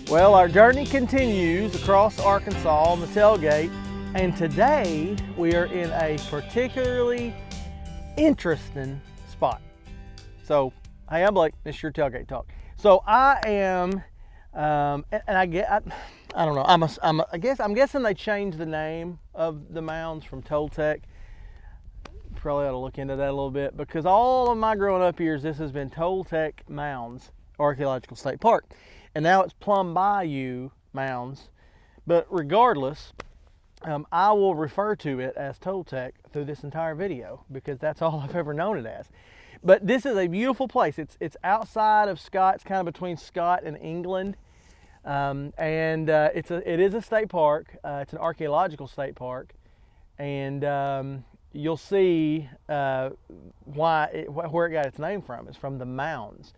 Well, our journey continues across Arkansas on the tailgate, and today we are in a particularly interesting spot. So, hey, I'm Blake. This is your Tailgate Talk. So I am, and I don't know. I'm guessing they changed the name of the mounds from Toltec. Probably ought to look into that a little bit, because all of my growing up years, this has been Toltec Mounds Archaeological State Park, and now it's Plum Bayou Mounds. But regardless, I will refer to it as Toltec through this entire video, because that's all I've ever known it as. But this is a beautiful place. It's outside of Scott. It's kind of between Scott and England, it is a state park. It's an archaeological state park, and you'll see where it got its name from. It's from the mounds.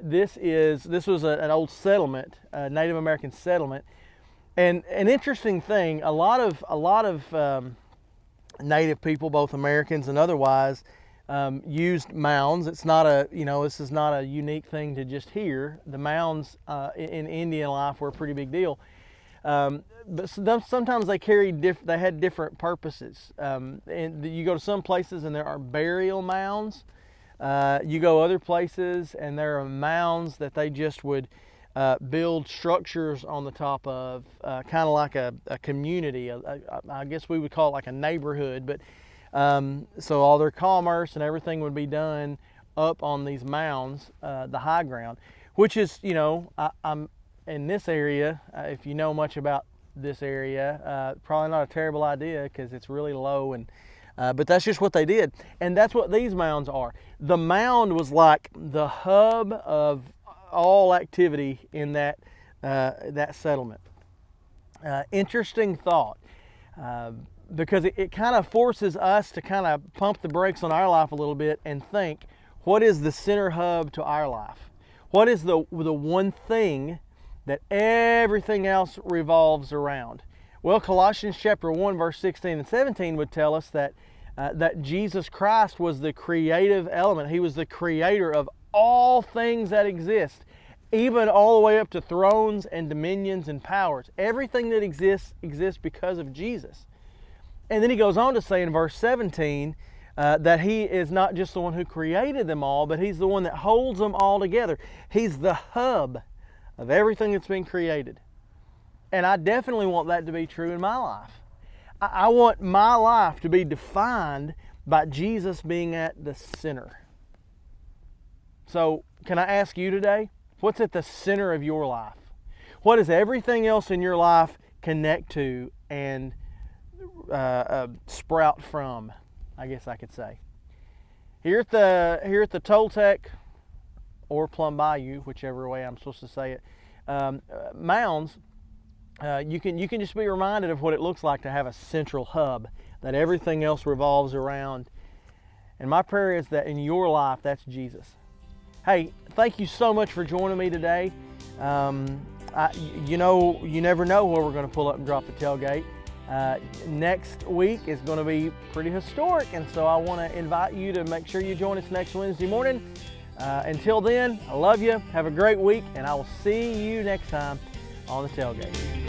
This was an old settlement, a Native American settlement, and an interesting thing. A lot of Native people, both Americans and otherwise, used mounds. It's not this is not a unique thing to just here. The mounds in Indian life were a pretty big deal. But sometimes they had different purposes. And you go to some places and there are burial mounds. You go other places and there are mounds that they just would build structures on the top of, kind of like a community. I guess we would call it like a neighborhood. But so all their commerce and everything would be done up on these mounds, the high ground, which is, I'm in this area. If you know much about this area, probably not a terrible idea, because it's really low, and but that's just what they did, and that's what these mounds are. The mound was like the hub of all activity in that settlement. Interesting thought, because it kind of forces us to kind of pump the brakes on our life a little bit and think, what is the center hub to our life? What is the one thing that everything else revolves around? Well, Colossians chapter 1, verse 16 and 17 would tell us that Jesus Christ was the creative element. He was the creator of all things that exist, even all the way up to thrones and dominions and powers. Everything that exists because of Jesus. And then he goes on to say in verse 17 that he is not just the one who created them all, but he's the one that holds them all together. He's the hub of everything that's been created. And I definitely want that to be true in my life. I want my life to be defined by Jesus being at the center. So, can I ask you today, what's at the center of your life? What does everything else in your life connect to and sprout from, I guess I could say? Here at the Toltec, or Plum Bayou, whichever way I'm supposed to say it, mounds, you can just be reminded of what it looks like to have a central hub that everything else revolves around. And my prayer is that in your life, that's Jesus. Hey, thank you so much for joining me today. You never know where we're going to pull up and drop the tailgate. Next week is going to be pretty historic, and so I want to invite you to make sure you join us next Wednesday morning. Until then, I love you. Have a great week, and I will see you next time on the tailgate.